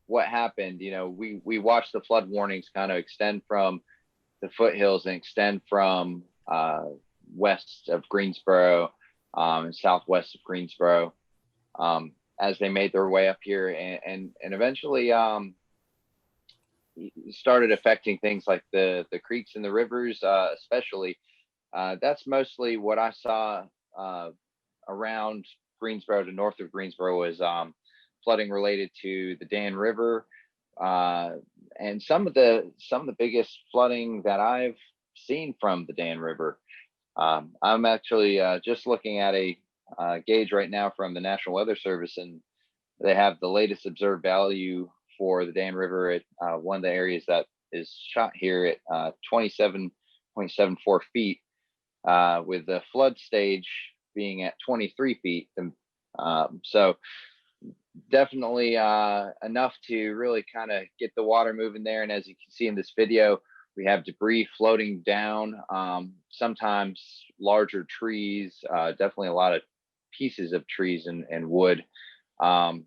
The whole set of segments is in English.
what happened, we watched the flood warnings kind of extend from the foothills and extend from west of Greensboro and southwest of Greensboro as they made their way up here, and eventually started affecting things like the creeks and the rivers, especially. That's mostly what I saw around Greensboro to north of Greensboro was flooding related to the Dan River, and some of the biggest flooding that I've seen from the Dan River. I'm actually just looking at a gauge right now from the National Weather Service, and they have the latest observed value for the Dan River at one of the areas that is shot here at 27.74 feet, with the flood stage being at 23 feet. So definitely enough to really kind of get the water moving there. And as you can see in this video, we have debris floating down, sometimes larger trees, definitely a lot of pieces of trees and wood. One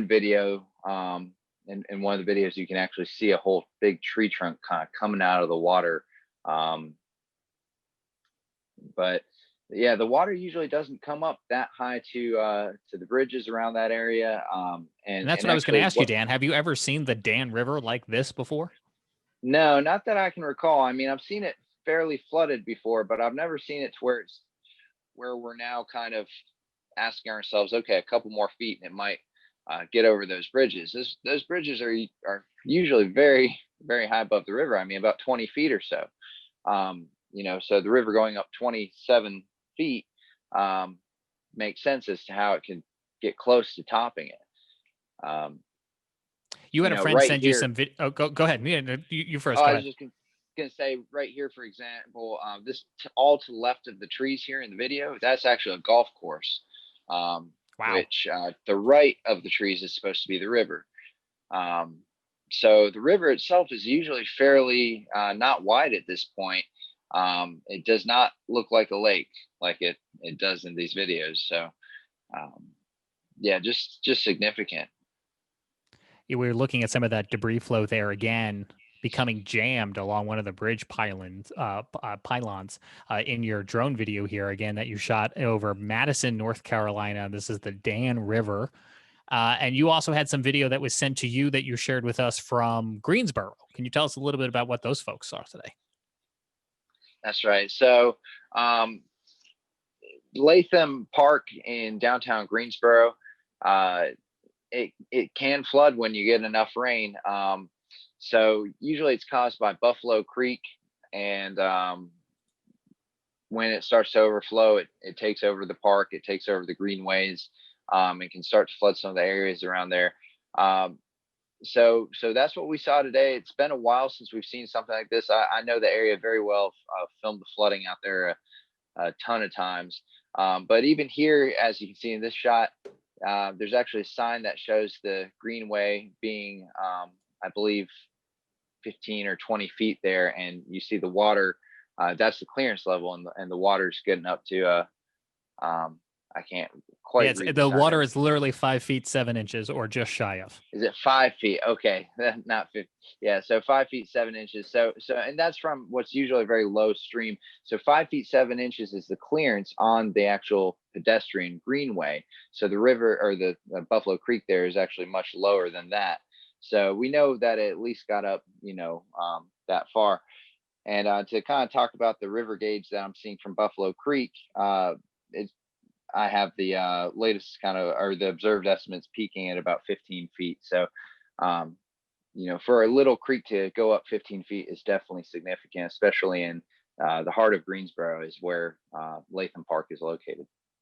video, in one of the videos, you can actually see a whole big tree trunk kind of coming out of the water. But yeah, the water usually doesn't come up that high to the bridges around that area. And that's what I was going to ask you, Dan. Have you ever seen the Dan River like this before? No, not that I can recall. I mean, I've seen it fairly flooded before, but I've never seen it to where we're now kind of asking ourselves, okay, a couple more feet and it might get over those bridges. Those bridges are usually very, very high above the river. I mean, about 20 feet or so. So the river going up 27 feet makes sense as to how it can get close to topping it. You had a friend right send here, you some video. Oh, go ahead. You first. Oh, go I ahead. was just gonna say right here, for example, this all to the left of the trees here in the video, that's actually a golf course. Wow. Which the right of the trees is supposed to be the river. So the river itself is usually fairly not wide at this point. It does not look like a lake like it does in these videos. So yeah, just significant. We were looking at some of that debris flow there again, becoming jammed along one of the bridge pylons in your drone video here again that you shot over Madison, North Carolina. This is the Dan River. And you also had some video that was sent to you that you shared with us from Greensboro. Can you tell us a little bit about what those folks saw today? That's right. So Latham Park in downtown Greensboro, it can flood when you get enough rain. So usually it's caused by Buffalo Creek, and when it starts to overflow, it takes over the park, it takes over the greenways, and can start to flood some of the areas around there. So that's what we saw today. It's been a while since we've seen something like this. I know the area very well. Filmed the flooding out there a ton of times. But even here, as you can see in this shot, there's actually a sign that shows the greenway being, I believe, 15 or 20 feet there, and you see the water. That's the clearance level, and the water's getting up to I can't quite read the water is literally 5 feet 7 inches, or just shy of. Is it 5 feet? Okay, not 50. Yeah, so 5 feet 7 inches. So and that's from what's usually a very low stream. So 5 feet 7 inches is the clearance on the actual pedestrian greenway. So the river, or the Buffalo Creek there, is actually much lower than that. So we know that it at least got up, that far. And to kind of talk about the river gauge that I'm seeing from Buffalo Creek, I have the latest or the observed estimates peaking at about 15 feet. So, for a little creek to go up 15 feet is definitely significant, especially in the heart of Greensboro, is where Latham Park is located.